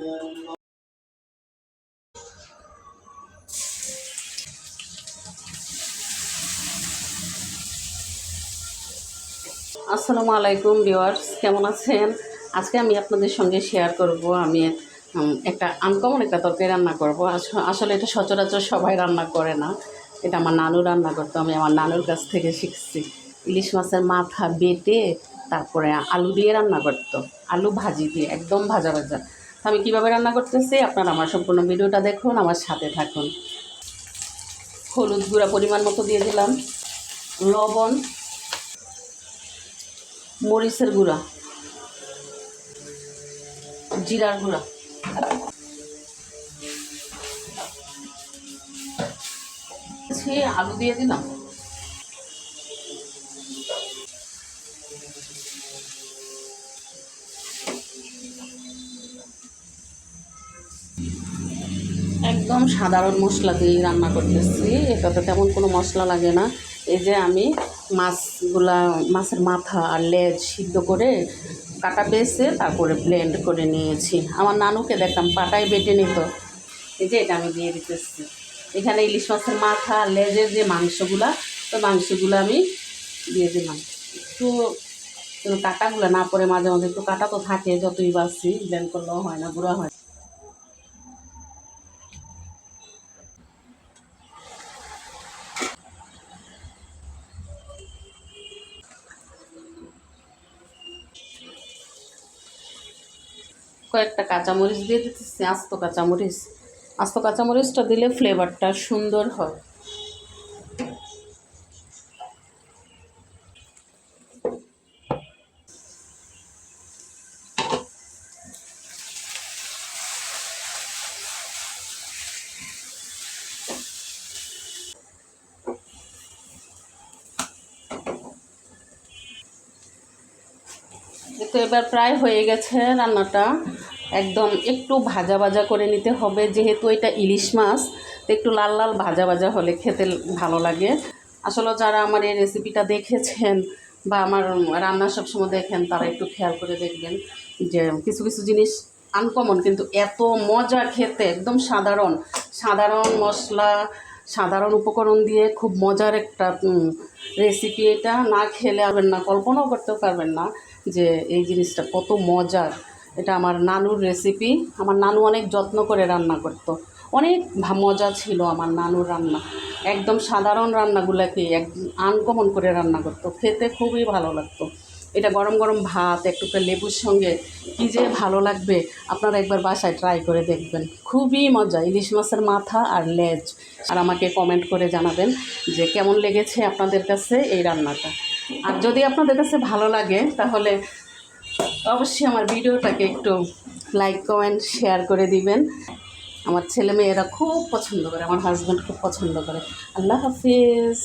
আসসালামু আলাইকুম ভিউয়ার্স, কেমন আছেন? আজকে আমি আপনাদের সঙ্গে শেয়ার করব আমি একটা আনকমন একটা তরকারি রান্না করব। আসলে এটা সচরাচর সবাই রান্না করে না, এটা আমার নানু রান্না করতো। আমি আমার নানুর কাছ থেকে শিখছি। ইলিশ মাছের মাথা বেটে তারপরে আলু দিয়ে রান্না করতো, আলু ভাজি দিয়ে, একদম ভাজা ভাজা। আমি কীভাবে রান্না করতেছি আপনারা আমার সম্পূর্ণ ভিডিওটা দেখুন, আমার সাথে থাকুন। হলুদ গুঁড়া পরিমাণ মতো দিয়ে দিলাম, লবণ, মরিচের গুঁড়া, জিরার গুঁড়া, আলু দিয়ে দিলাম। একদম সাধারণ মশলা দিয়ে রান্না করতেছি, এটাতে তেমন কোনো মশলা লাগে না। এই যে আমি মাছের মাথা আর লেজ সিদ্ধ করে কাটা বেছে তারপরে ব্লেন্ড করে নিয়েছি। আমার নানুকে দেখতাম পাটায় বেটে নিত। এই যে এটা আমি দিয়ে দিতেছি। এখানে ইলিশ মাছের মাথা আর লেজের যে মাংসগুলা, তো মাংসগুলো আমি দিয়ে দিলাম। একটু কাটাগুলো না পরে মাঝে মাঝে একটু কাটা তো থাকে, যতই বাসি ব্লেন্ড করলেও হয় না, গুঁড়া হয়। কয়েকটা কাঁচামরিচ দিয়ে দিতেছি, আস্ত কাঁচামরিচটা দিলে ফ্লেভারটা সুন্দর হয়। তো এবার প্রায় হয়ে গেছে রান্নাটা, একদম একটু ভাজা ভাজা করে নিতে হবে, যেহেতু এটা ইলিশ মাছ, তো একটু লাল লাল ভাজা ভাজা হলে খেতে ভালো লাগে। আসলে যারা আমার এই রেসিপিটা দেখেছেন বা আমার রান্না সবসময় দেখেন, তারা একটু খেয়াল করে দেখবেন যে কিছু কিছু জিনিস আনকমন কিন্তু এত মজা খেতে, একদম সাধারণ সাধারণ মশলা, সাধারণ উপকরণ দিয়ে খুব মজার একটা রেসিপি। এটা না খেলে পারবেন না, কল্পনাও করতেও পারবেন না যে এই জিনিসটা কত মজার। এটা আমার নানুর রেসিপি। আমার নানু অনেক যত্ন করে রান্না করতো, অনেক মজা ছিল আমার নানুর রান্না। একদম সাধারণ রান্নাগুলোকে আনকমন করে রান্না করতো, খেতে খুবই ভালো লাগতো। এটা গরম গরম ভাত একটু লেবুর সঙ্গে কী যে ভালো লাগবে, আপনারা একবার বাসায় ট্রাই করে দেখবেন। খুবই মজা, ইলিশ মাছের মাথা আর লেজ। আর আমাকে কমেন্ট করে জানাবেন যে কেমন লেগেছে আপনাদের কাছে এই রান্নাটা। আর যদি আপনাদের কাছে ভালো লাগে তাহলে অবশ্যই আমার ভিডিওটাকে একটু লাইক কমেন্ট শেয়ার করে দিবেন। আমার ছেলে মেয়েরা খুব পছন্দ করে, আমার হাজব্যান্ড খুব পছন্দ করে। আল্লাহ হাফিজ।